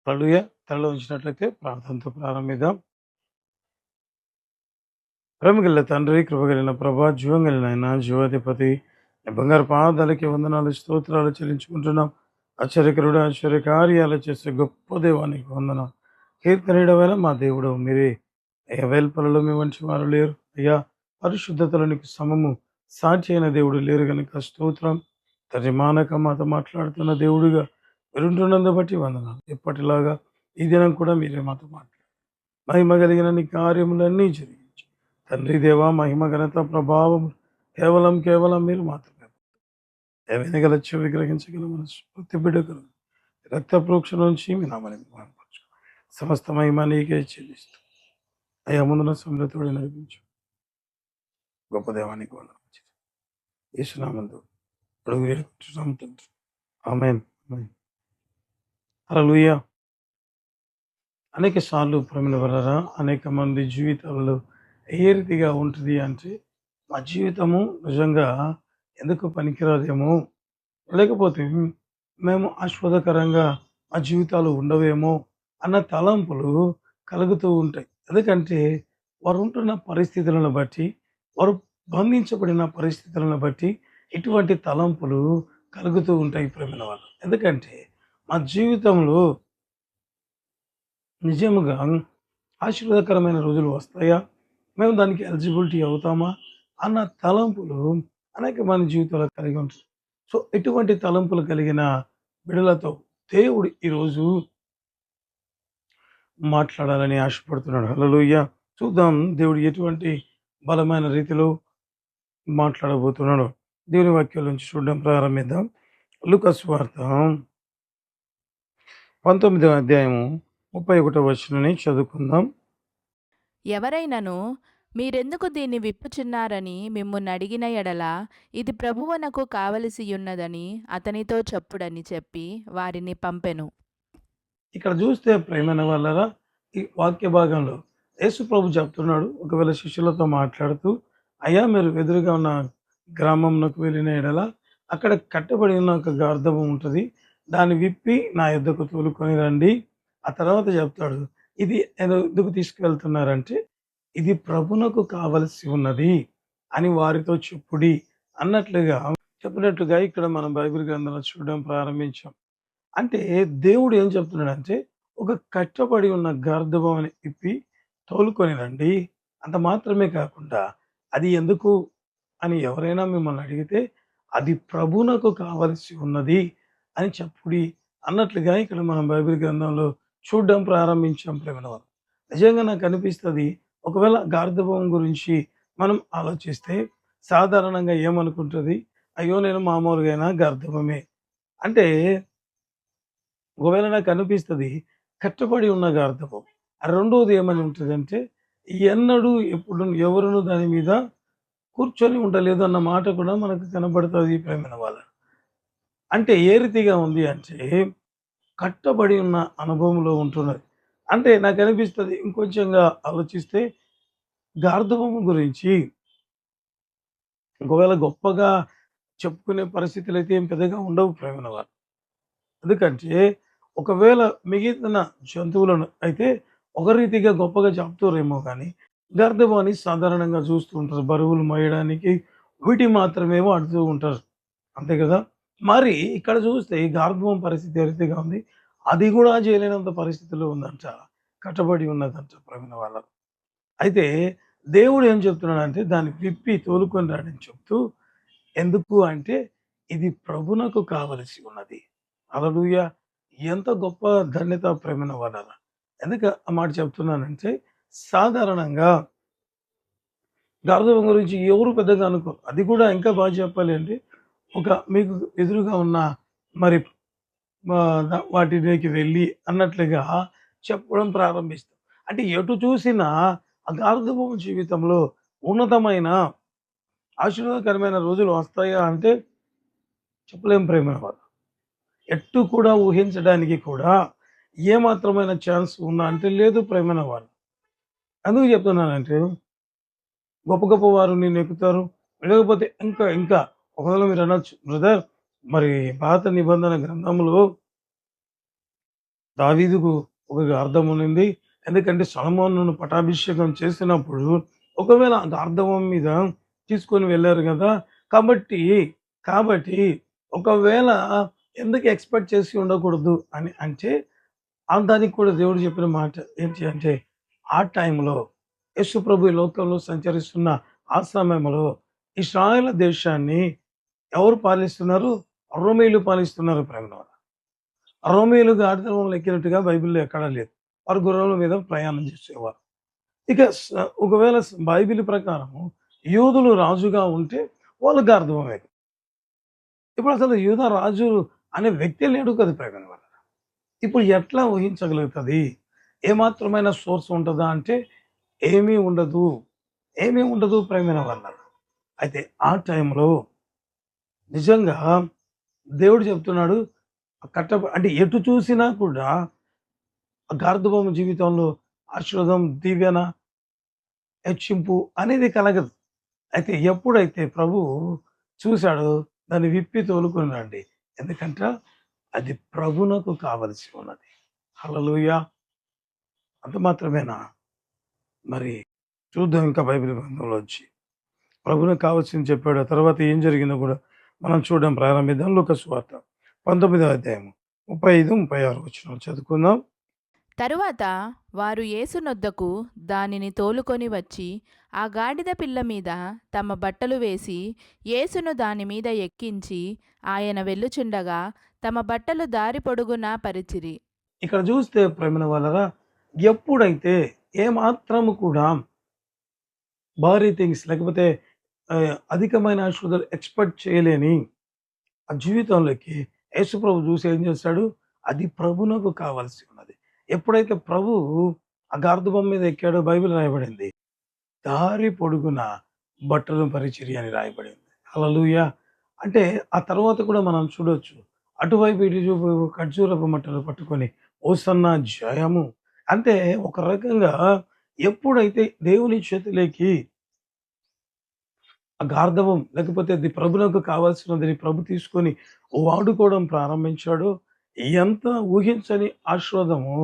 హల్లెలూయా! తలలో ఉంచినట్లయితే ప్రార్థనతో ప్రారంభిద్దాం. ప్రేమగల తండ్రి, కృపగలిగిన ప్రభా, జీవం కలిగిన ఆయన, జీవాధిపతి, నీ బంగారు పాదాలకి వందనాలు, స్తోత్రాలు చెల్లించుకుంటున్నాం. ఆశ్చర్యకరుడు, ఆశ్చర్యకార్యాలు చేసే గొప్ప దేవానికి వందనం. కీర్తనీయుడవైన మా దేవుడు మీరే. అయ్యా, వేల్పలలో మీ వంటి వారు లేరు. అయ్యా, పరిశుద్ధతలో నీకు సమము సాటి అయిన దేవుడు లేరు గనుక స్తోత్రం. తండ్రి, మానక మాతో మాట్లాడుతున్న దేవుడిగా మీరుంటున్నందు బట్టి వందనాలు. ఎప్పటిలాగా ఈ దినం కూడా మీరే మాతో మాట్లాడారు. మహిమ కలిగిన నీ కార్యములన్నీ జరిగించి తండ్రి దేవా, మహిమ ఘనత ప్రభావం కేవలం కేవలం మీరు మాత్రమే. ఏమైనా గల చెవి గ్రహించగల మనసు ప్రతి బిడ్డకు రక్త ప్రోక్షణ నుంచి మీ నామని మహిమపరచు. సమస్త మహిమ నీకే చెల్లిస్తూ అయ్యా, ముందున సమృద్ధుడు నడిపించు. గొప్ప దేవానికి వందనం. యేసునామందు అడుగు వేడుకుంటున్నాం తండ్రి. ఆమేన్. ఆమేన్. హల్లెలూయా. అనేక సార్లు ప్రేమిల వలన అనేక మంది జీవితాలలో ఏ రీతిగా ఉంటుంది అంటే, మా జీవితము నిజంగా ఎందుకు పనికిరాదేమో, లేకపోతే మేము ఆస్వాదకరంగా మా జీవితాలు ఉండవేమో అన్న తలంపులు కలుగుతూ ఉంటాయి. ఎందుకంటే వారు ఉంటున్న పరిస్థితులను బట్టి, వారు బంధించబడిన పరిస్థితులను బట్టి ఇటువంటి తలంపులు కలుగుతూ ఉంటాయి ప్రేమిల వాళ్ళు. ఎందుకంటే మా జీవితంలో నిజముగా ఆశీర్వాదకరమైన రోజులు వస్తాయా? మేము దానికి ఎలిజిబిలిటీ అవుతామా? అన్న తలంపులు అనేక మంది జీవితాల్లో కలిగి ఉంటుంది. సో, ఇటువంటి తలంపులు కలిగిన బిడ్డలతో దేవుడు ఈరోజు మాట్లాడాలని ఆశపడుతున్నాడు. హల్లెలూయా! చూద్దాం దేవుడు ఎటువంటి బలమైన రీతిలో మాట్లాడబోతున్నాడో. దేవుని వాక్యాల నుంచి చూడడం ప్రారంభిద్దాం. లూకా సువార్త 19వ అధ్యాయము 31వ వచనాన్ని చదువుకుందాం. ఎవరైనను మీరెందుకు దీన్ని విప్పుచున్నారని మిమ్మునడిగిన ఎడల ఇది ప్రభువునకు కావలసియున్నదని అతనితో చెప్పుడని చెప్పి వారిని పంపెను. ఇక్కడ చూస్తే ప్రేమైన వాళ్ళరా, ఈ వాక్య భాగంలో యేసు ప్రభు చెప్తున్నాడు. ఒకవేళ శిష్యులతో మాట్లాడుతూ, అయ్యా, మీరు ఎదురుగా ఉన్న గ్రామంలోకి వెళ్ళిన ఎడల అక్కడ కట్టబడి ఉన్న ఒక గార్ధబం ఉంటుంది. దాన్ని విప్పి నా యొద్దకు తోలుకొని రండి. ఆ తర్వాత చెప్తాడు, ఇది ఎందుకు తీసుకువెళ్తున్నారంటే, ఇది ప్రభునకు కావలసి ఉన్నది అని వారితో చెప్పుడి అన్నట్లుగా చెప్పినట్లుగా ఇక్కడ మనం బైబిల్ గ్రంథంలో చూడడం ప్రారంభించాం. అంటే దేవుడు ఏం చెప్తున్నాడంటే, ఒక కట్టబడి ఉన్న గర్ధబంని ఇప్పి తోలుకొని రండి. అంత మాత్రమే కాకుండా అది ఎందుకు అని ఎవరైనా మిమ్మల్ని అడిగితే, అది ప్రభువునకు కావలసి ఉన్నది అని చెప్పుడి అన్నట్లుగా ఇక్కడ మనం బైబిల్ గ్రంథంలో చూడడం ప్రారంభించాం ప్రేమనవారు. నిజంగా నాకు అనిపిస్తది, ఒకవేళ గార్ధబం గురించి మనం ఆలోచిస్తే సాధారణంగా ఏమనుకుంటది, అయ్యో, నేను మామూలుగైన గర్ధబమే. అంటే ఒకవేళ నాకనిపిస్తది కట్టుబడి ఉన్న గార్ధబం. రెండోది ఏమని ఉంటదంటే, ఎన్నడూ ఎప్పుడు ఎవరును దాని మీద కూర్చొని ఉండలేదు అన్న మాట కూడా మనకు కనబడతది ప్రేమైన వాళ్ళ. అంటే ఏ రీతిగా ఉంది అంటే, కట్టబడి ఉన్న అనుభవంలో ఉంటున్నది. అంటే నాకనిపిస్తది ఇంకొంచెంగా ఆలోచిస్తే గార్ధబము గురించి ఒకవేళ గొప్పగా చెప్పుకునే పరిస్థితులైతే ఏం పెద్దగా ఉండవు ప్రేమైన వాళ్ళు. ఎందుకంటే ఒకవేళ మిగిలిన జంతువులను అయితే ఒక రీతిగా గొప్పగా చెప్తారేమో కానీ గర్దభాన్ని సాధారణంగా చూస్తూ ఉంటారు. బరువులు మోయడానికి వీటి మాత్రమే వాడుతూ ఉంటారు. అంతే కదా! మరి ఇక్కడ చూస్తే ఈ గార్ధబం పరిస్థితి ఏ రీతిగా ఉంది? అది కూడా చేయలేనంత పరిస్థితిలో ఉందంట. కట్టబడి ఉన్నదంట ప్రవీణ వాళ్ళ. అయితే దేవుడు ఏం చెప్తున్నాడంటే దాన్ని విప్పి తోలుకొని రాడని చెప్తూ, ఎందుకు అంటే ఇది ప్రభునకు కావలసి ఉన్నది. హల్లెలూయా! ఎంత గొప్ప ధన్యత ప్రేమైన వాళ్ళారా! ఎందుకు ఆ మాట చెప్తున్నానంటే, సాధారణంగా గార్ధబం గురించి ఎవరు పెద్దగా అనుకోరు. అది కూడా ఇంకా బాగా చెప్పాలి అంటే, ఒక మీకు ఎదురుగా ఉన్న మరి వాటిలోకి వెళ్ళి అన్నట్లుగా చెప్పడం ప్రారంభిస్తాం. అంటే ఎటు చూసినా ఆ గార్ధబం జీవితంలో ఉన్నతమైన ఆశీర్వాదకరమైన రోజులు వస్తాయా అంటే చెప్పలేం ప్రేమైన వాళ్ళు. ఎటు కూడా ఊహించడానికి కూడా ఏమాత్రమైన ఛాన్స్ ఉందా అంటే లేదు ప్రేమైన వాళ్ళు. ఎందుకు చెప్తున్నానంటే గొప్ప గొప్ప వారు నిన్నెక్కుతారు. లేకపోతే ఇంకా ఇంకా ఒకవేళ మీరు అనొచ్చు, బ్రదర్, మరి పాత నిబంధన గ్రంథంలో దావీదుకు ఒక గార్ధం ఉన్నింది. ఎందుకంటే సొలొమోనును పట్టాభిషేకం చేసినప్పుడు ఒకవేళ ఆ గార్ధవం మీద తీసుకొని వెళ్లారు గదా! కాబట్టి, కాబట్టి ఒకవేళ ఎందుకు ఎక్స్‌పెక్ట్ చేసి ఉండకూడదు అని అంటే, దానికి కూడా దేవుడు చెప్పిన మాట ఏంటి అంటే, ఆ టైంలో యేసు ప్రభు ఈ లోకంలో సంచరిస్తున్న ఆ సమయంలో ఇశ్రాయేలు దేశాన్ని ఎవరు పాలిస్తున్నారు? రోమీయులు పాలిస్తున్నారు ప్రేమలో. రోమీయులు గాడిదలను ఎక్కినట్టుగా బైబిల్‌లో ఎక్కడా లేదు. వారు గుర్రాల మీద ప్రయాణం చేసేవారు. ఇక ఒకవేళ బైబిల్ ప్రకారము యూదులు రాజుగా ఉంటే వాళ్ళు గార్ధబమే. ఇప్పుడు అసలు యూద రాజు అనే వ్యక్తే లేడు కదా ప్రేమైన వాళ్ళ. ఇప్పుడు ఎట్లా ఊహించగలుగుతది? ఏమాత్రమైన సోర్స్ ఉంటదా అంటే ఏమీ ఉండదు. ఏమీ ఉండదు ప్రేమైన వాళ్ళ. అయితే ఆ టైంలో నిజంగా దేవుడు చెప్తున్నాడు అంటే ఎటు చూసినా కూడా గార్ధబొమ్మ జీవితంలో ఆశీర్వాదం, దీవెన, హెచ్చింపు అనేది కలగదు. అయితే ఎప్పుడైతే ప్రభువు చూసాడో దాన్ని విప్పి తోలుకున్నాడండి. ఎందుకంటే అది ప్రభువునకు కావలసి ఉన్నది. హల్లెలూయా! అంత మాత్రమేనా? మరి చూద్దాం ఇంకా బైబిల్ గ్రంథంలోంచి. ప్రభువునకు కావాల్సింది చెప్పాడు. ఆ తర్వాత ఏం జరిగిందో కూడా మనం చూడడం ప్రారంభిద్దాం. లూకా సువార్త 19వ అధ్యాయం 35, 36 వచనాలు చదువుకుందాం. తరువాత వారు యేసునొద్దకు దానిని తోలుకొని వచ్చి ఆ గాడిద పిల్ల మీద తమ బట్టలు వేసి యేసును దాని మీద ఎక్కించి ఆయన వెళ్ళుచుండగా తమ బట్టలు దారి పొడుగునా పరిచిరి. ఇక్కడ చూస్తే ప్రేమైన వాళ్ళరా, ఎప్పుడైతే ఏమాత్రము కూడా భారీ థింగ్స్ లేకపోతే అధికమైన ఆశీర్వాదాలు ఎక్స్‌పెక్ట్ చేయలేని ఆ జీవితంలోకి యేసుప్రభు చూసి ఏం చేస్తాడు? అది ప్రభువునకు కావాల్సి ఉన్నది. ఎప్పుడైతే ప్రభువు ఆ గార్ధబొమ్మ మీద ఎక్కాడో బైబిల్ రాయబడింది. దారి పొడుగున బట్టలు పరిచిరి అని రాయబడింది. హల్లెలూయా! అంటే ఆ తర్వాత కూడా మనం చూడొచ్చు. అటువైపు ఇటువైపు ఖర్జూరపు మట్టలు పట్టుకొని హోసన్నా జయము. అంటే ఒక రకంగా ఎప్పుడైతే దేవుని చేతిలోకి ఆ గార్ధవం లేకపోతే అది ప్రభునకు కావాల్సినదని ప్రభు తీసుకొని వాడుకోవడం ప్రారంభించాడో, ఎంత ఊహించని ఆశీర్వాదము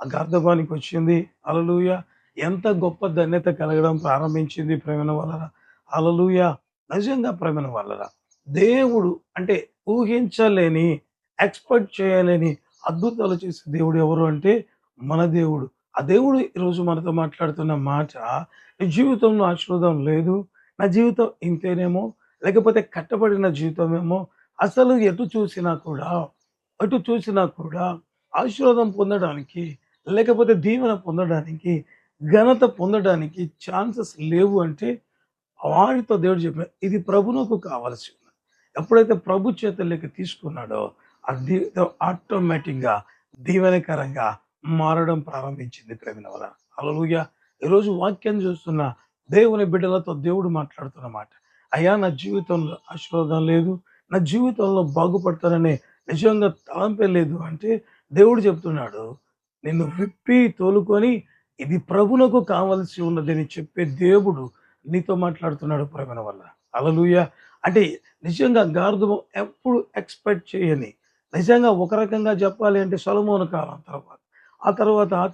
ఆ గార్ధబానికి వచ్చింది. హల్లెలూయా! ఎంత గొప్ప ధన్యత కలగడం ప్రారంభించింది ప్రేమైన వాళ్ళరా. హల్లెలూయా! నిజంగా ప్రేమైన వాళ్ళరా. దేవుడు అంటే ఊహించలేని, ఎక్స్‌పెక్ట్ చేయలేని అద్భుతాలు చేసే దేవుడు ఎవరు అంటే మన దేవుడు. ఆ దేవుడు ఈరోజు మనతో మాట్లాడుతున్న మాట, "నీ జీవితంలో ఆశీర్వాదం లేదు. నా జీవితం ఇంతేనేమో, లేకపోతే కట్టబడిన జీవితమేమో, అసలు ఎటు చూసినా కూడా ఆశీర్వాదం పొందడానికి, లేకపోతే దీవెన పొందడానికి, ఘనత పొందడానికి ఛాన్సెస్ లేవు అంటే, వారితో దేవుడు చెప్పాడు. ఇది ప్రభువునకు కావాల్సి ఉన్నది. ఎప్పుడైతే ప్రభు చేతుల్లోకి తీసుకున్నాడో, ఆ జీవితం ఆటోమేటిక్‌గా దీవెనకరంగా మారడం ప్రారంభించింది ప్రేమైన వల్ల. హల్లెలూయా! ఈరోజు వాక్యం చూస్తున్న దేవుని బిడ్డలతో దేవుడు మాట్లాడుతున్న మాట. అయ్యా! నా జీవితంలో ఆశీర్వాదం లేదు. నా జీవితంలో బాగుపడతాననే నిజంగా తలంపే లేదు అంటే, దేవుడు చెప్తున్నాడు. నిన్ను విప్పి తోలుకొని ఇది ప్రభువునకు కావాల్సి ఉన్నదని చెప్పే దేవుడు నీతో మాట్లాడుతున్నాడు ప్రేమన వల్ల. హల్లెలూయా! అంటే నిజంగా గార్ధబం ఎప్పుడు ఎక్స్‌పెక్ట్ చేయని, నిజంగా ఒక రకంగా చెప్పాలి అంటే సొలొమోను కాలం తర్వాత, ఆ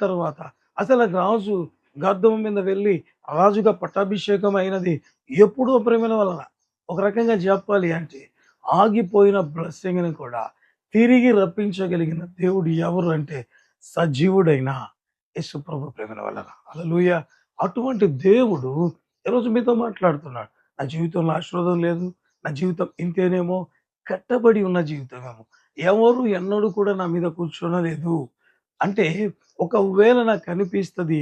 తర్వాత అసలు రాజు గార్ధబం మీద వెళ్ళి రాజుగా పట్టాభిషేకం అయినది ఎప్పుడో ప్రేమల వలన. ఒక రకంగా చెప్పాలి అంటే ఆగిపోయిన బ్లెస్సింగ్‌ని కూడా తిరిగి రప్పించగలిగిన దేవుడు ఎవరు అంటే సజీవుడైన యేసు ప్రభు ప్రేమల వలన. హల్లెలూయా! అటువంటి దేవుడు ఈరోజు మీతో మాట్లాడుతున్నాడు. నా జీవితంలో ఆశీర్వాదం లేదు. నా జీవితం ఇంతేనేమో, కట్టబడి ఉన్న జీవితమేమో. ఎవరు ఎన్నడూ కూడా నా మీద కూర్చోనలేదు. అంటే ఒకవేళ నాకనిపిస్తది,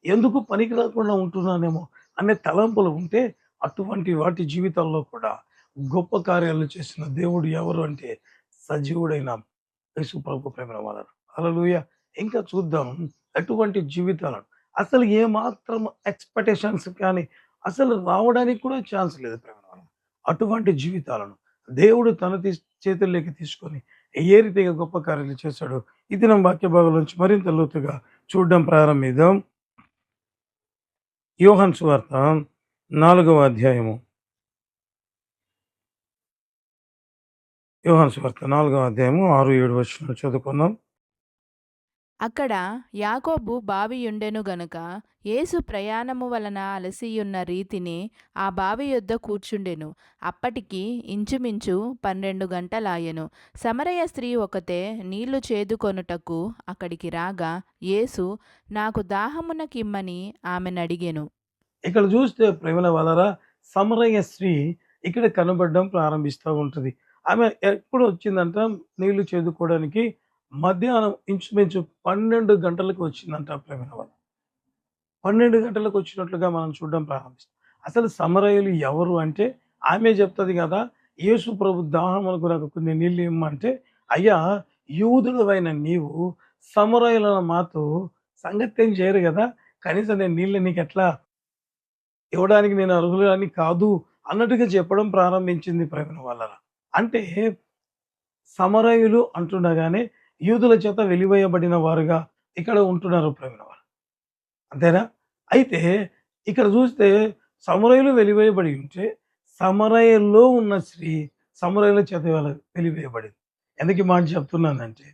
ఎందుకు పనికి రాకుండా ఉంటున్నానేమో అనే తలంపులు ఉంటే, అటువంటి వాటి జీవితాల్లో కూడా గొప్ప కార్యాలు చేసిన దేవుడు ఎవరు అంటే సజీవుడైన యేసు ప్రభు ప్రేమల వలన. హల్లెలూయా! ఇంకా చూద్దాం అటువంటి జీవితాలను. అసలు ఏమాత్రం ఎక్స్‌పెక్టేషన్స్ కానీ అసలు రావడానికి కూడా ఛాన్స్ లేదు ప్రేమల వలన. అటువంటి జీవితాలను దేవుడు తన చేతుల్లోకి తీసుకొని ఏ రీతిగా గొప్ప కార్యాలు చేశాడో ఈ దినం వాక్య భాగంలోంచి మరింత లోతుగా చూడడం ప్రారంభిద్దాం. యోహాను సువార్త 4వ అధ్యాయము. యోహాను సువార్త 4వ అధ్యాయము 6, 7 వచనాలు చదువుకుందాం. అక్కడ యాకోబు బావియుండెను గనుక యేసు ప్రయాణము వలన అలసియున్న రీతిని ఆ బావి యొద్ద కూర్చుండెను. అప్పటికి ఇంచుమించు 12 గంటలాయెను. సమరయ స్త్రీ ఒకతే నీళ్లు చేదుకొనుటకు అక్కడికి రాగా యేసు నాకు దాహమునకిమ్మని ఆమెనడిగెను. ఇక్కడ చూస్తే ప్రేమల వలరా సమరయ్య స్త్రీ ఇక్కడ కనబడడం ప్రారంభిస్తూ ఉంటుంది. ఆమె ఎప్పుడు వచ్చిందంట నీళ్లు చేదుకోవడానికి మధ్యాహ్నం ఇంచుమించు 12 గంటలకు వచ్చిందంట ప్రేమల వల్ల. 12 గంటలకు వచ్చినట్లుగా మనం చూడడం ప్రారంభిస్తాం. అసలు సమరయులు ఎవరు అంటే ఆమె చెప్తది కదా! యేసు ప్రభు దాహమునకు నాకు కొన్ని నీళ్ళు ఇమ్మంటే, అయ్యా యూదుడవైన నీవు సమరయులను మాతో సంగతేం చేయరు గదా! కనీసం నేను నీళ్ళు నీకెట్లా ఇవ్వడానికి నేను అర్హురాలిని కాదు అన్నట్టుగా చెప్పడం ప్రారంభించింది ప్రేమల వలన. అంటే సమరయులు అంటుండగానే యూదుల చేత వెలివేయబడిన వారుగా ఇక్కడ ఉంటున్నారు ప్రేమల వలన. అంతేనా? అయితే ఇక్కడ చూస్తే సమరయులు వెలివేయబడి ఉంటే, సమరయల్లో ఉన్న స్త్రీ సమరయుల చేత వెలివేయబడింది. ఎందుకు ఈ మాట చెప్తున్నానంటే,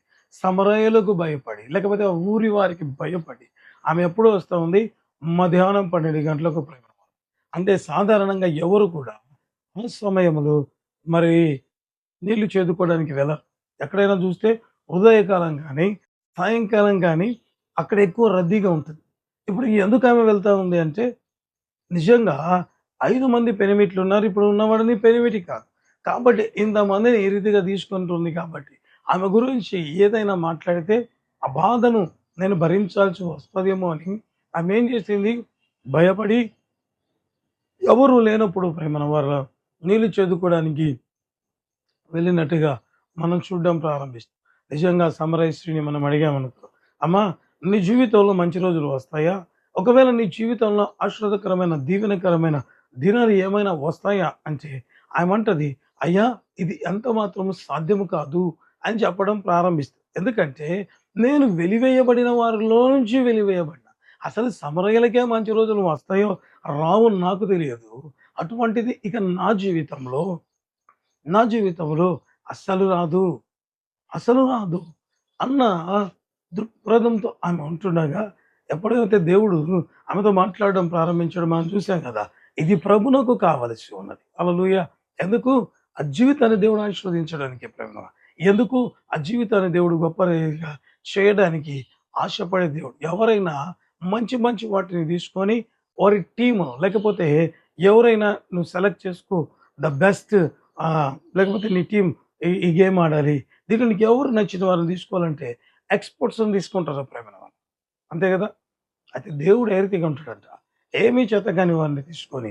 సమరయులకు భయపడి, లేకపోతే ఆ ఊరి వారికి భయపడి, ఆమె ఎప్పుడూ వస్తా ఉంది? మధ్యాహ్నం 12 గంటలకు ప్రేమ. అంటే సాధారణంగా ఎవరు కూడా ఆ సమయంలో మరి నీళ్లు చేదుకోవడానికి వెళ్ళరు. ఎక్కడైనా చూస్తే ఉదయకాలం గానీ, సాయంకాలం గానీ అక్కడ ఎక్కువ రద్దీగా ఉంటది. ఇప్పుడు ఎందుకు ఆమె వెళ్తా ఉంది అంటే, నిజంగా 5 మంది పెనిమిట్లున్నారు. ఇప్పుడు ఉన్నవాడిని పెనిమిటి కాదు. కాబట్టి ఇంతమందిని ఈ రీతిగా తీసుకుంటుంది కాబట్టి, ఆమె గురించి ఏదైనా మాట్లాడితే ఆ బాధను నేను భరించాల్సి వస్తదేమో అని ఆమె ఏం చేసింది? భయపడి ఎవరు లేనప్పుడు ప్రేమన వారు నీళ్లు చేదుకోవడానికి వెళ్ళినట్టుగా మనం చూడడం ప్రారంభిస్తాం. నిజంగా సమరయ స్త్రీని మనం అడిగామనుకో, అమ్మా నీ జీవితంలో మంచి రోజులు వస్తాయా? ఒకవేళ నీ జీవితంలో ఆశీర్వాదకరమైన, దీవెనకరమైన దినాలు ఏమైనా వస్తాయా అంటే ఆమెమంటది, అయ్యా ఇది ఎంత మాత్రము సాధ్యము కాదు అని చెప్పడం ప్రారంభిస్తుంది. ఎందుకంటే నేను వెలివేయబడిన వారిలో నుంచి వెలివేయబడిన. అసలు సమరయులకే మంచి రోజులు వస్తాయో రావో నాకు తెలియదు. అటువంటిది ఇక నా జీవితంలో అస్సలు రాదు, అసలు రాదు అన్న దృక్పథంతో ఆమె ఉంటుండగా, ఎప్పుడైతే దేవుడు ఆమెతో మాట్లాడడం ప్రారంభించడం మనం చూసాం కదా! ఇది ప్రభునకు కావలసి ఉన్నది. హల్లెలూయా! ఎందుకు? ఆ జీవితాన్ని దేవుడు ఆశీర్వదించడానికి ప్రేమ. ఎందుకు? ఆ జీవితాన్ని దేవుడు గొప్పగా చేయడానికి ఆశపడే దేవుడు. ఎవరైనా మంచి మంచి వాటిని తీసుకొని వారి టీమ్ లేకపోతే ఎవరైనా నువ్వు సెలెక్ట్ చేసుకో ద బెస్ట్ లేకపోతే నీ టీమ్ ఈ గేమ్ ఆడాలి. దీంట్లో నీకు ఎవరు నచ్చిన వారిని తీసుకోవాలంటే ఎక్స్‌పర్ట్స్‌ని తీసుకుంటారు ప్రేమైన వాళ్ళు. అంతే కదా! అయితే దేవుడు ఏ రీతిగా ఉంటాడంట, ఏమీ చేతకాని వారిని తీసుకొని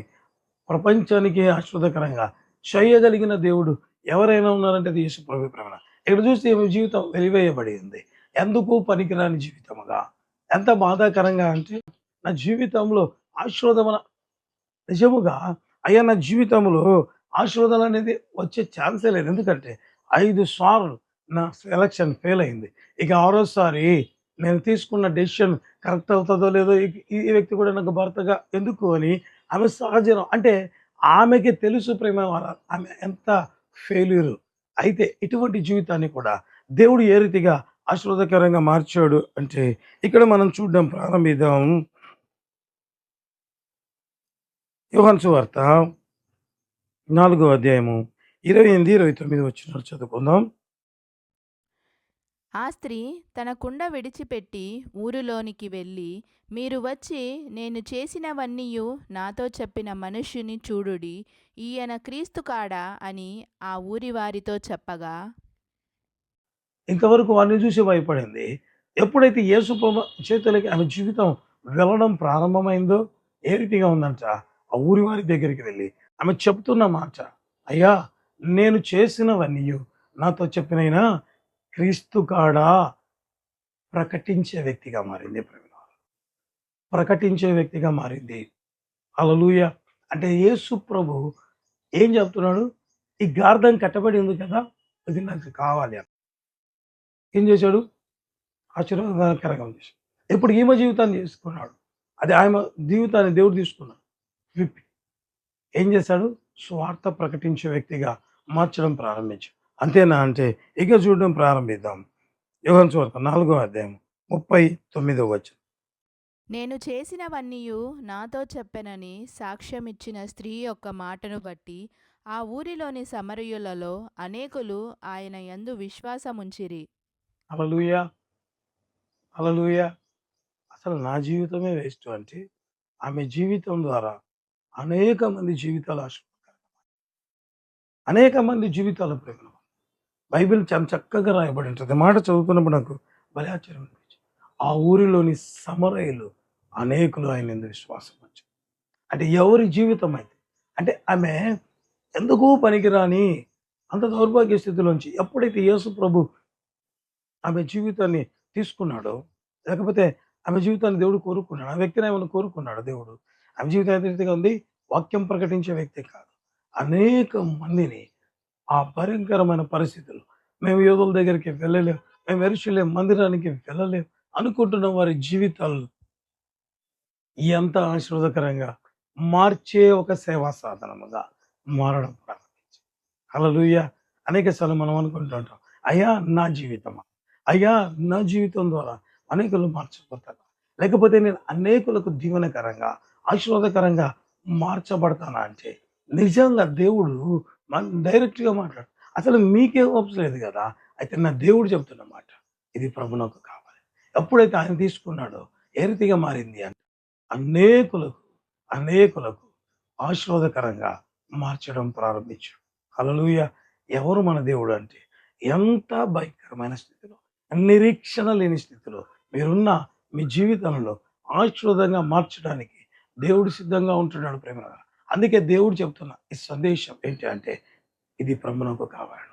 ప్రపంచానికి ఆశీర్వాదకరంగా చేయగలిగిన దేవుడు ఎవరైనా ఉన్నారంటే అది యేసు ప్రభువే ప్రేమన. ఇక్కడ చూస్తే ఈమె జీవితం వెలివేయబడింది. ఎందుకు పనికిరాని జీవితముగా. ఎంత బాధాకరంగా అంటే నా జీవితంలో ఆశీర్వాదం నిజముగా అయ్యా నా జీవితంలో ఆశీర్వాదాలు అనేది వచ్చే ఛాన్సే లేదు. ఎందుకంటే 5 సార్లు నా సెలక్షన్ ఫెయిల్ అయింది. ఇక ఆరోసారి నేను తీసుకున్న డెసిషన్ కరెక్ట్ అవుతుందో లేదో ఈ వ్యక్తి కూడా నాకు భర్తగా ఎందుకు అని ఆమె సహజం. అంటే ఆమెకి తెలుసు ప్రేమ ఆమె ఎంత ఫెయిల్యూర్. అయితే ఇటువంటి జీవితాన్ని కూడా దేవుడు ఏ రీతిగా ఆశీర్వాదకరంగా మార్చాడు అంటే ఇక్కడ మనం చూడడం ప్రారంభిద్దాం. యోహాను సువార్త 4వ అధ్యాయము 28, 29 వచనాలు చదువుకుందాం. ఆ స్త్రీ తన కుండ విడిచిపెట్టి ఊరిలోనికి వెళ్ళి, మీరు వచ్చి నేను చేసినవన్నీయు నాతో చెప్పిన మనుష్యుని చూడుడి, ఈయన క్రీస్తు కాడా అని ఆ ఊరి వారితో చెప్పగా, ఇంతవరకు వారిని చూసి భయపడింది. ఎప్పుడైతే యేసు ప్రభు చేతులకి ఆమె జీవితం వెళ్ళడం ప్రారంభమైందో ఏ రీతిగా ఉందంట, ఆ ఊరి వారి దగ్గరికి వెళ్ళి ఆమె చెప్తున్న మాట, అయ్యా నేను చేసినవన్నీయు నాతో చెప్పినైనా క్రీస్తు కాడా ప్రకటించే వ్యక్తిగా మారింది ప్రేమ. ప్రకటించే వ్యక్తిగా మారింది. హల్లెలూయా! అంటే యేసు ప్రభు ఏం చెప్తున్నాడు? ఈ గార్ధం కట్టబడి ఉంది కదా! ఇది నాకు కావాలి అని. ఏం చేశాడు? ఆశీర్వాదకరంగా చేశాడు. ఇప్పుడు ఈమె జీవితాన్ని చేసుకున్నాడు. అది ఆమె జీవితాన్ని దేవుడు తీసుకున్నాడు. విప్పి ఏం చేశాడు? స్వార్థ ప్రకటించే వ్యక్తిగా మార్చడం ప్రారంభించాడు. అంతేనా అంటే ఇక చూడడం ప్రారంభిద్దాం. యోహాను సువార్త 4వ అధ్యాయం 39వ వచనం. నేను చేసినవన్నీయు నాతో చెప్పెనని సాక్ష్యమిచ్చిన స్త్రీ యొక్క మాటను బట్టి ఆ ఊరిలోని సమరయులలో అనేకులు ఆయన యందు విశ్వాసముంచిరి. హల్లెలూయా! హల్లెలూయా! అసలు నా జీవితమే వేస్ట్ అంటే ఆమె జీవితం ద్వారా అనేక మంది జీవితాలు అనేక మంది జీవితాల ప్రేమ. బైబిల్ చాలా చక్కగా రాయబడి ఉంటుంది. మాట చదువుతున్నప్పుడు నాకు భలే ఆశ్చర్యం అనిపించింది. ఆ ఊరిలోని సమరయులు అనేకులు ఆయన యందు విశ్వాసం ఉంచారు. అంటే ఎవరి జీవితం అయితే అంటే ఆమె ఎందుకు పనికిరాని అంత దౌర్భాగ్య స్థితిలోంచి ఎప్పుడైతే యేసు ప్రభు ఆమె జీవితాన్ని తీసుకున్నాడో, లేకపోతే ఆమె జీవితాన్ని దేవుడు కోరుకున్నాడు. ఆ వ్యక్తిని ఏమన్నా కోరుకున్నాడా దేవుడు? ఆమె జీవితం ఏ రీతిగా ఉంది? వాక్యం ప్రకటించే వ్యక్తి కాదు. అనేక మందిని ఆ భయంకరమైన పరిస్థితుల్లో మేము యోధుల దగ్గరికి వెళ్ళలేం, మేము యెరూషలేము మందిరానికి వెళ్ళలేం అనుకుంటున్న వారి జీవితాల్లో ఎంత ఆశీర్వాదకరంగా మార్చే ఒక సేవా సాధనముగా మారడం ప్రారంభించింది. హల్లెలూయా! అనేక సార్లు మనం అనుకుంటుంటాం. అయ్యా నా జీవితమా? అయ్యా నా జీవితం ద్వారా అనేకులు మార్చబడతారా? లేకపోతే నేను అనేకులకు దీవెనకరంగా, ఆశీర్వాదకరంగా మార్చబడతానా అంటే నిజంగా దేవుడు డైరెక్ట్‌గా మాట్లాడు. అసలు మీకే హోప్స్ లేదు గదా! అయితే నా దేవుడు చెప్తున్న మాట. ఇది ప్రభు నాకు కావాలి. ఎప్పుడైతే ఆయన తీసుకున్నాడో ఏ రీతిగా మారింది అంటే అనేకులకు, అనేకులకు ఆశీర్వాదకరంగా మార్చడం ప్రారంభించాడు. హల్లెలూయా! ఎవరు మన దేవుడు అంటే ఎంత భయంకరమైన స్థితిలో, నిరీక్షణ లేని స్థితిలో మీరున్న మీ జీవితంలో ఆశీర్వాదంగా మార్చడానికి దేవుడు సిద్ధంగా ఉంటున్నాడు ప్రేమగా. అందుకే దేవుడు చెప్తున్న ఈ సందేశం ఏంటి అంటే ఇది ప్రభునకు కావాలి.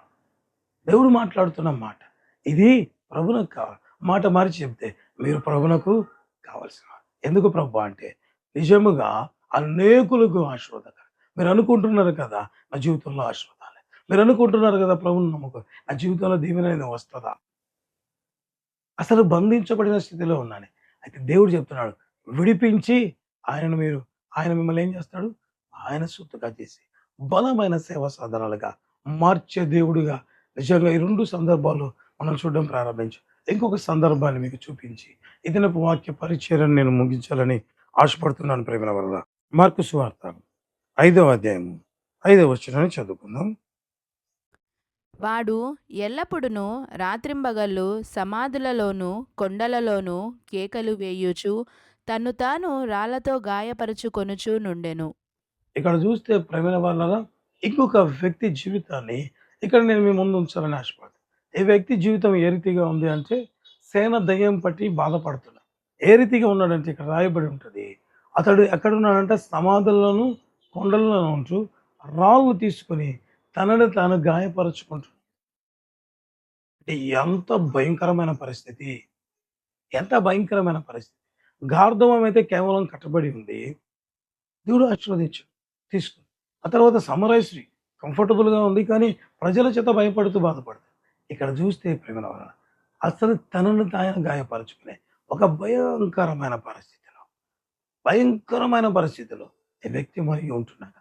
దేవుడు మాట్లాడుతున్న మాట. ఇది ప్రభువునకు కావాలి. మాట మార్చి చెప్తే మీరు ప్రభువునకు కావాల్సిన వారు. ఎందుకు ప్రభు అంటే నిజముగా అనేకులకు ఆశీర్వాదకరం. మీరు అనుకుంటున్నారు కదా! నా జీవితంలో ఆశీర్వాదాలే. మీరు అనుకుంటున్నారు కదా! ప్రభువుని నమ్ముకో నా జీవితంలో దీవెన అనేది వస్తదా? అసలు బంధించబడిన స్థితిలో ఉన్నాను. అయితే దేవుడు చెప్తున్నాడు విడిపించి ఆయన మిమ్మల్ని ఏం చేస్తాడు? ఆయన సొత్తుగా చేసి బలమైన సేవా సాధనాలుగా మార్చే దేవుడిగా నిజంగా ఈ 2 సందర్భాలు మనం చూడడం ప్రారంభించాం. ఇంకొక సందర్భాన్ని మీకు చూపించి ఈ దినపు వాక్య పరిచర్యను నేను ముగించాలని ఆశపడుతున్నాను ప్రేమల వల్ల. మార్కు సువార్త 5వ అధ్యాయము 5వ వచనాన్ని చదువుకుందాం. వాడు ఎల్లప్పుడును రాత్రింబగళ్ళు సమాధులలోనూ కొండలలోనూ కేకలు వేయుచు తన్ను తాను రాళ్లతో గాయపరుచుకొనుచు నుండెను. ఇక్కడ చూస్తే ప్రేమైన వాళ్ళరా ఇంకొక వ్యక్తి జీవితాన్ని ఇక్కడ నేను మీ ముందు ఉంచాలని ఆశపడతాను. ఈ వ్యక్తి జీవితం ఏ రీతిగా ఉంది అంటే సేన దయ్యం పట్టి బాధపడుతున్నాడు. ఏ రీతిగా ఉన్నాడంటే ఇక్కడ రాయబడి ఉంటుంది. అతడు ఎక్కడున్నాడంటే సమాధులను కొండలను ఉంటూ రాళ్ళు తీసుకొని తనను తాను గాయపరుచుకుంటున్నాడు. అంటే ఎంత భయంకరమైన పరిస్థితి! ఎంత భయంకరమైన పరిస్థితి! గార్ధవం అయితే కేవలం కట్టబడి ఉంది. దేవుడు ఆశీర్వదించాడు. తీసుకుంది. ఆ తర్వాత సమరయశ్రీ కంఫర్టబుల్‌గా ఉంది. కానీ ప్రజల చేత భయపడుతూ బాధపడతాడు. ఇక్కడ చూస్తే ప్రేమల వలన అసలు తనను తాను గాయపరుచుకునే ఒక భయంకరమైన పరిస్థితిలో ఈ వ్యక్తి మరి ఉంటున్నాడు.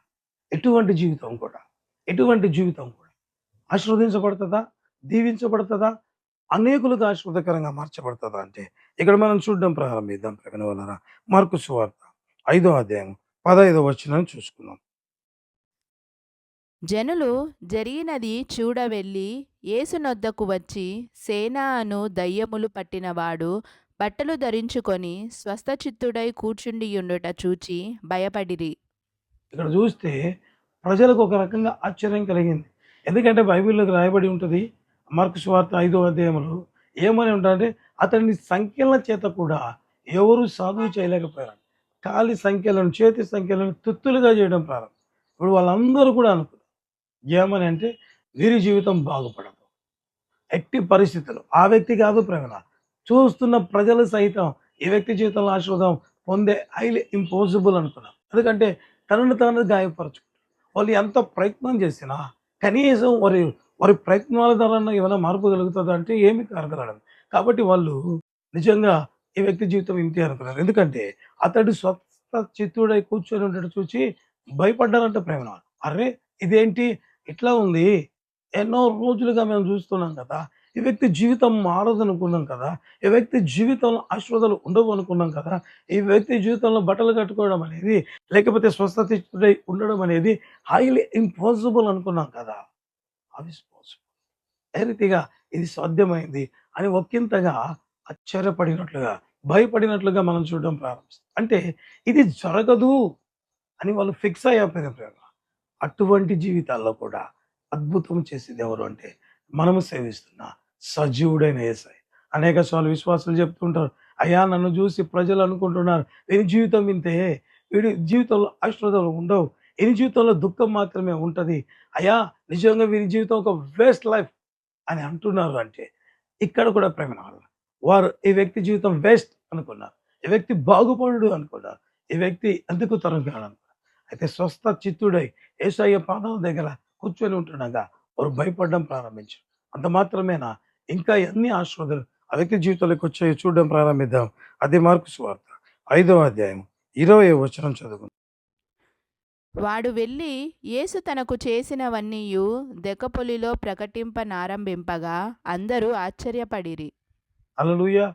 ఎటువంటి జీవితం కూడా, ఎటువంటి జీవితం కూడా ఆశీర్వదించబడతదా? దీవించబడతదా? అనేకులకు ఆశీర్వాదకరంగా మార్చబడతదా అంటే ఇక్కడ మనం చూడడం ప్రారంభిద్దాం ప్రేమల వలన. మార్కు సువార్త 5వ అధ్యాయం 15వ వచనాన్ని చూసుకుందాం. జనులు జరిగినది చూడవెళ్ళి యేసునొద్దకు వచ్చి సేన అను దయ్యములు పట్టినవాడు బట్టలు ధరించుకొని స్వస్థచిత్తుడై కూర్చుండియుండుట చూచి భయపడిరి. ఇక్కడ చూస్తే ప్రజలకు ఒక రకంగా ఆశ్చర్యం కలిగింది. ఎందుకంటే బైబిల్‌లోకి రాయబడి ఉంటది. మార్కు సువార్త 5వ అధ్యాయంలో ఏమని ఉంటాదంటే అతని సంకెళ్ళ చేత కూడా ఎవరు సాధువు చేయలేకపోయారు. కాలి సంకెళ్ళను, చేతి సంకెళ్ళను తుత్తులుగా చేయడం ప్రారంభం. ఇప్పుడు వాళ్ళందరూ కూడా అనుకున్నారు. ఏమని అంటే వీరి జీవితం బాగుపడదు. ఎట్టి పరిస్థితుల్లో ఆ వ్యక్తి కాదు ప్రేమల చూస్తున్న ప్రజలు సైతం ఈ వ్యక్తి జీవితంలో ఆశీర్వాదం పొందే హైలీ ఇంపాసిబుల్ అనుకున్నారు. ఎందుకంటే తనను తాను గాయపరచుకుంటారు. వాళ్ళు ఎంత ప్రయత్నం చేసినా కనీసం వారి ప్రయత్నాల ద్వారా ఏమైనా మార్పు కలుగుతుందా అంటే ఏమి కలగలేదు. కాబట్టి వాళ్ళు నిజంగా ఈ వ్యక్తి జీవితం ఇంతే అనుకున్నారు. ఎందుకంటే అతడు స్వస్థ చిత్తుడై కూర్చొని ఉండడం చూసి భయపడ్డారంట ప్రేమ. అరే ఇదేంటి ఇట్లా ఉంది? ఎన్నో రోజులుగా మేము చూస్తున్నాం కదా! ఈ వ్యక్తి జీవితం మారదనుకున్నాం కదా! ఈ వ్యక్తి జీవితంలో ఆశీర్వాదాలు ఉండవు అనుకున్నాం కదా! ఈ వ్యక్తి జీవితంలో బట్టలు కట్టుకోవడం అనేది, లేకపోతే స్వస్థతిచ్చుడై ఉండడం అనేది హైలీ ఇంపాసిబుల్ అనుకున్నాం కదా! How is possible? ఏ రీతిగా ఇది సాధ్యమైంది అని ఒకింతగా ఆశ్చర్యపడినట్లుగా, భయపడినట్లుగా మనం చూడడం ప్రారంభిస్తాం. అంటే ఇది జరగదు అని వాళ్ళు ఫిక్స్ అయిపోయిన ప్రేమ. అటువంటి జీవితాల్లో కూడా అద్భుతం చేసేది ఎవరు అంటే, మనము సేవిస్తున్న సజీవుడైన యేసయ్య. అనేక సార్లు విశ్వాసులు చెప్తుంటారు, అయ్యా నన్ను చూసి ప్రజలు అనుకుంటున్నారు, వీని జీవితం ఇంతే, వీడి జీవితంలో ఆశీర్వాదాలు ఉండవు, వీని జీవితంలో దుఃఖం మాత్రమే ఉంటది. అయ్యా నిజంగా వీరి జీవితం ఒక వేస్ట్ లైఫ్ అని అంటున్నారు అంటే, ఇక్కడ కూడా ప్రేమ వారు ఈ వ్యక్తి జీవితం వేస్ట్ అనుకున్నారు. ఈ వ్యక్తి బాగుపడడు అనుకున్నారు. ఈ వ్యక్తి ఎందుకు తరం కాడనుకున్నారు. అయితే స్వస్థ చిత్తుడై యేసయ్య పాదాల దగ్గర కూర్చొని ఉంటుండగా వారు భయపడడం ప్రారంభించారు. అంత మాత్రమేనా, ఇంకా ఎన్ని ఆశీర్వాదాలు ఆ వ్యక్తి జీవితంలోకి వచ్చాయో చూడడం ప్రారంభిద్దాం. అది మార్కు సువార్త 5వ అధ్యాయం 20వ వచనం చదువుకుందాం. వాడు వెళ్ళి యేసు తనకు చేసినవన్నీయు దెకపొలిలో ప్రకటింపనారంభింపగా అందరూ ఆశ్చర్యపడిరి. హల్లెలూయా!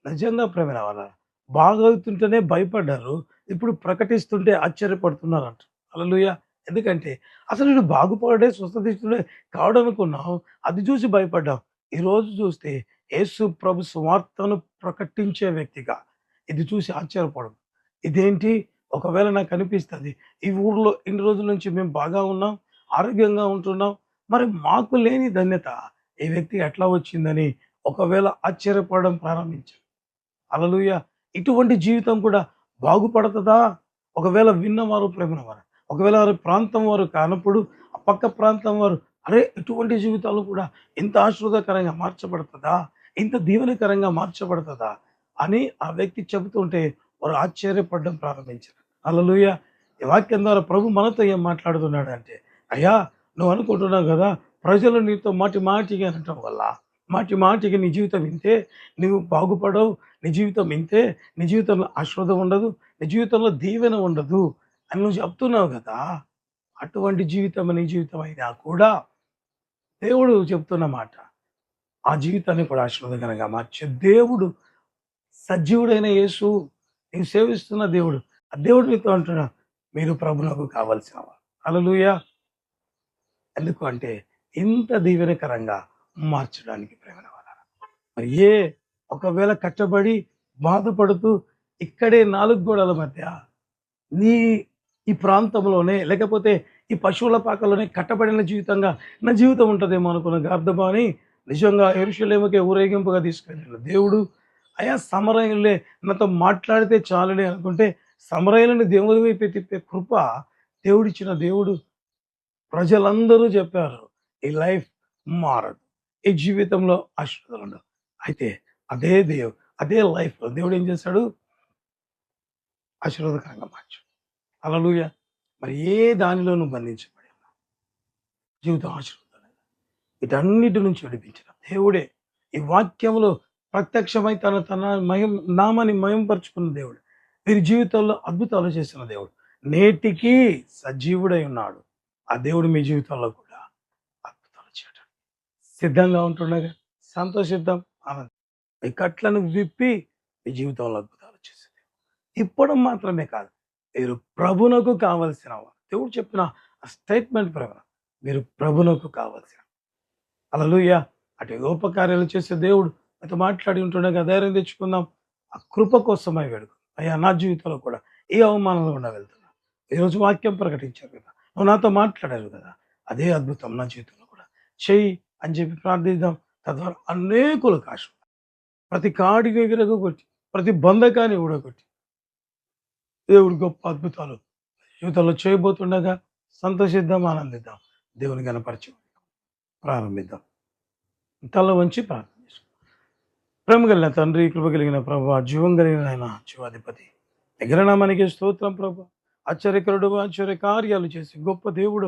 నిజంగా ప్రేమైన వాళ్ళారా, బాగవుతుంటేనే భయపడ్డారు. ఇప్పుడు ప్రకటిస్తుంటే ఆశ్చర్యపడుతున్నారంట. హల్లెలూయా! ఎందుకంటే అసలు వీడు బాగుపడే స్వస్థతిచ్చుడే కాడనుకున్నాం. అది చూసి భయపడ్డాం. ఈరోజు చూస్తే యేసు ప్రభు సువార్తను ప్రకటించే వ్యక్తిగా ఇది చూసి ఆశ్చర్యపడం. ఇదేంటి, ఒకవేళ నాకు అనిపిస్తది, ఈ ఊర్లో ఇన్ని రోజుల నుంచి మేము బాగా ఉన్నాం, ఆరోగ్యంగా ఉంటున్నాం. మరి మాకు లేని ధన్యత ఈ వ్యక్తికి ఎట్లా వచ్చిందని ఒకవేళ ఆశ్చర్యపడడం ప్రారంభించాం. హల్లెలూయా! ఇటువంటి జీవితం కూడా బాగుపడతదా? ఒకవేళ విన్నవారు ప్రేమనవారు, ఒకవేళ వారి ప్రాంతం వారు కానప్పుడు ఆ పక్క ప్రాంతం వారు, అరే ఇటువంటి జీవితాలు కూడా ఇంత ఆశీర్వాదకరంగా మార్చబడతదా? ఇంత దీవెనకరంగా మార్చబడతదా? అని ఆ వ్యక్తి చెబుతుంటే వారు ఆశ్చర్యపడడం ప్రారంభించారు. హల్లెలూయా! ఈ వాక్యం ద్వారా ప్రభు మనతో ఏం మాట్లాడుతున్నాడంటే, అయ్యా నువ్వు అనుకుంటున్నావు కదా, ప్రజలు నీతో మాటి మాటికి అనటం వల్ల, మాటి మాటికి నీ జీవితం ఇంతే, నువ్వు బాగుపడవు, నీ జీవితం ఇంతే, నీ జీవితంలో ఆశీర్వాదం ఉండదు, నీ జీవితంలో దీవెన ఉండదు అని నువ్వు చెప్తున్నావు కదా! అటువంటి జీవితం నీ జీవితం అయినా కూడా దేవుడు చెప్తున్న మాట, ఆ జీవితాన్ని కూడా ఆశీర్వాదకరంగా మార్చే దేవుడు, సజీవుడైన యేసు, నీవు సేవిస్తున్న దేవుడు. ఆ దేవుడు నీతో అంటున్నా, మీరు ప్రభువునకు కావాల్సిన వారు. హల్లెలూయా! ఎందుకు అంటే ఇంత దీవెనకరంగా మార్చడానికి ప్రేమైన వాళ్ళారా. మరి ఒకవేళ కట్టబడి బాధపడుతూ ఇక్కడే 4 గోడల మధ్య నీ ఈ ప్రాంతంలోనే, లేకపోతే ఈ పశువుల పాకలోనే కట్టబడిన జీవితంగా నా జీవితం ఉంటదేమో అనుకున్న గార్ధబాని నిజంగా యెరూషలేముకే ఊరేగింపుగా తీసుకెళ్ళిన దేవుడు, అయా సమరయులే నాతో మాట్లాడితే చాలులే అనుకుంటే సమరయులని దేవుని వైపే తిప్పే కృప దేవుడిచ్చిన దేవుడు. ప్రజలందరూ చెప్పారు, ఈ లైఫ్ మారదు, ఈ జీవితంలో ఆశీర్వాదాలు ఉండవు. అయితే అదే లైఫ్‌లో దేవుడు ఏం చేశాడు, ఆశీర్వాదకరంగా మార్చాడు. హల్లెలూయా! మరి ఏ దానిలోనూ బంధించబడి ఉన్నావు, జీవితం ఆశీర్వాదాలు వీటన్నిటి నుంచి విడిపించిన దేవుడే ఈ వాక్యంలో ప్రత్యక్షమై తన నామాన్ని మహిమపరుచుకున్న దేవుడు. వీరి జీవితంలో అద్భుతాలు చేసిన దేవుడు. నేటికి సజీవుడై ఉన్నాడు. ఆ దేవుడు మీ జీవితంలో కూడా అద్భుతాలు చేయడానికి సిద్ధంగా ఉంటుండగా సంతోషిద్దాం, ఆనందం. ఈ కట్లను విప్పి మీ జీవితంలో అద్భుతాలు చేసేది. ఇప్పడం మాత్రమే కాదు, మీరు ప్రభునకు కావలసిన వారు. దేవుడు చెప్పిన ఆ స్టేట్మెంట్ ప్రకారం మీరు ప్రభునకు కావలసిన. హల్లెలూయా! అటు గొప్పకార్యాలు చేసే దేవుడు మీతో మాట్లాడి ఉంటుండగా ధైర్యం తెచ్చుకుందాం. ఆ కృప కోసమై వేడుకుందాం. అయ్యా నా జీవితంలో కూడా ఏ అవమానంలో గుండా వెళ్తున్నా, ఈరోజు వాక్యం ప్రకటించారు కదా, నువ్వు నాతో మాట్లాడారు కదా, అదే అద్భుతం నా జీవితంలో కూడా చెయ్యి అని చెప్పి ప్రార్థిద్దాం. తద్వారా అనేకులకు ఆశ, ప్రతి కాడిని విరగొట్టి, ప్రతి బంధకాన్ని ఊడగొట్టి దేవుడు గొప్ప అద్భుతాలు జీవితంలో చేయబోతుండగా సంతోషిద్దాం, ఆనందిద్దాం. దేవుని గణపరిచి ప్రారంభిద్దాం. తల వంచి ప్రార్థన చేసుకుందాం. ప్రేమ కలిగిన తండ్రి, కృప కలిగిన ప్రభు, జీవం కలిగిన ఆయన జీవాధిపతి, ఎగరనామానికి స్తోత్రం ప్రభు. ఆశ్చర్యకరుడు, ఆశ్చర్య కార్యాలు చేసి గొప్ప దేవుడు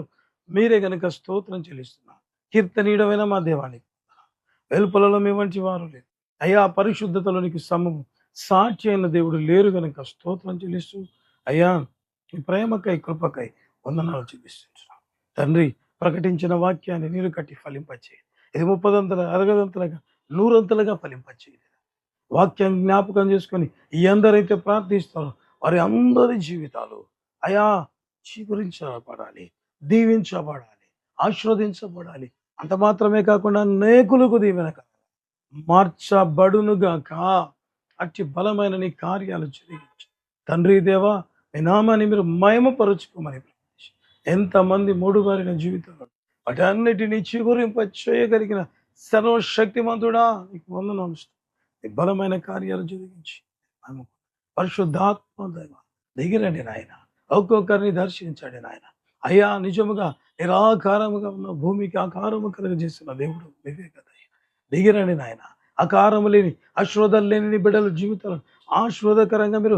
మీరే గనుక స్తోత్రం చెల్లిస్తున్నారు. కీర్తనీయుడమైన మా దేవానికి వెలుపలలో మీ వంటి వారు లేరు. అయ్యా పరిశుద్ధతలో నీకు సమము సాక్షి అయిన దేవుడు లేరు గనుక స్తోత్రం చెల్లిస్తూ, అయ్యా ఈ ప్రేమకై కృపకై వందనాలు చెల్లిస్తున్నాం తండ్రి. ప్రకటించిన వాక్యాన్ని నీరు కట్టి ఫలింపచేయండి. ఇది 30 60 100 ఫలింపచేయండి. వాక్యం జ్ఞాపకం చేసుకొని ఎందరైతే ప్రార్థిస్తారో వారి అందరి జీవితాలు అయా చిగురించబడాలి, దీవించబడాలి, ఆశీర్వదించబడాలి. అంత మాత్రమే కాకుండా అనేకులకు దీవెన మార్చబడునుగాక. అట్టి బలమైన నీ కార్యాలు జరిగించి తండ్రి దేవా మీ నామాన్ని మీరు మహిమపరచుకోమని ప్రార్థించి ఎంతమంది మూడుబారిన జీవితంలో వాటన్నిటినీ చిగురింప చేయగలిగిన సర్వశక్తిమంతుడా నీకు వందనాలు. ఈ బలమైన కార్యాలు జరిగించి మేము పరిశుద్ధాత్మ దైవ దిగిరండి నాయన, ఒక్కొక్కరిని దర్శించండి నాయన. అయ్యా నిజముగా నిరాకారముగా ఉన్న భూమికి ఆకారము కలుగజేసిన దేవుడు వివేకత దిగిరండి నాయన. ఆకారము లేని ఆశీర్వాదాలు లేని నీ బిడ్డల జీవితాలను ఆశీర్వాదకరంగా మీరు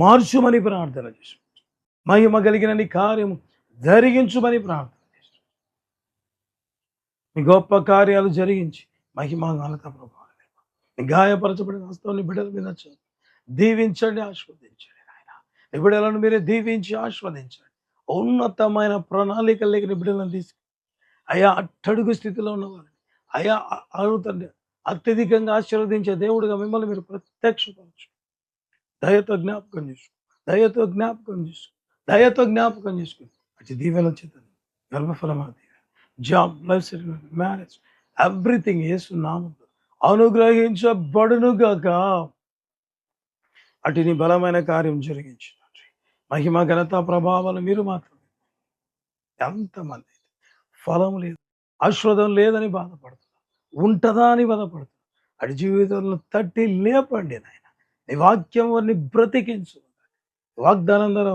మార్చుమని ప్రార్థన చేసుకుంటాం. మహిమ కలిగిన నీ కార్యము జరిగించుమని ప్రార్థన చేస్తాం. మీ గొప్ప కార్యాలు జరిగించి మహిమ ఘనత ప్రభావం నీ గాయపరచబడిన హస్తాన్ని బిడ్డల మీద దీవించండి, ఆశీర్వదించండి నాయన. నీ బిడ్డలను మీరే దీవించి ఆశీర్వదించండి. ఉన్నతమైన ప్రణాళికల్లోకి నీ బిడ్డలను తీసుకు అయా అట్టడుగు స్థితిలో ఉన్నవారిని అయా అడుగుతండి అత్యధికంగా ఆశీర్వదించే దేవుడుగా మిమ్మల్ని మీరు ప్రత్యక్షపరచు. దయతో జ్ఞాపకం చేసుకో, దయతో జ్ఞాపకం చేసుకో, దయతో జ్ఞాపకం చేసుకుని అటు దీవెన వచ్చేది గర్భఫలమా దీవెన, job, life settlement, marriage, everything Yesu నామములో అనుగ్రహించబడునుగాక. అటు నీ బలమైన కార్యం జరిగించు. మహిమ ఘనత ప్రభావాలు మీరు మాత్రమే. ఎంతమంది ఫలం లేదు, ఆశీర్వాదం లేదని బాధపడుతున్నారు, ఉంటుందా అని బాధపడుతున్నారు, అటు జీవితంలో తట్టి లేపండి నాయన. నీ వాక్యం వారిని బ్రతికించు. వాగ్దానం ద్వారా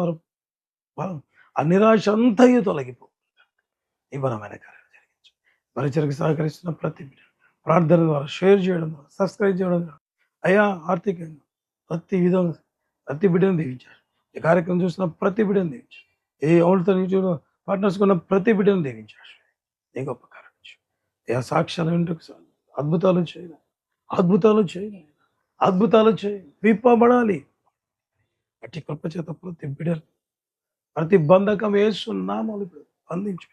వారు ఆ నిరాశ అంతయు తొలగిపో. ఈ బలమైన కార్యాలు జరిగించు. పరిచయకు సహకరిస్తున్న ప్రతి ప్రార్థన ద్వారా షేర్ చేయడం ద్వారా సబ్స్క్రైబ్ చేయడం ద్వారా అయ్యా ఆర్థికంగా ప్రతి విధంగా ప్రతి బిడ్డను దీవించారు. ఈ కార్యక్రమం చూసిన ప్రతి బిడ్డను దీవించారు. ఏ అవులతో యూట్యూబ్లో పార్ట్నర్స్ కొన్న ప్రతి బిడ్డను దీవించారు. నీ గొప్ప కార్యం ఏ సాక్ష్యాలు ఇంటికి అద్భుతాలు చేయను, అద్భుతాలు చేయను, అద్భుతాలు చేయి. విప్పబడాలి అట్టి కృప చేత ప్రతి బిడ్డలు ప్రతి బంధకం ఏసునామాలు బంధించి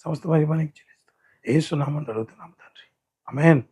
సమస్త మహిమానికి చెల్లిస్తాం. ఏసునామని అడుగుతున్నాం తండ్రి. ఆమేన్.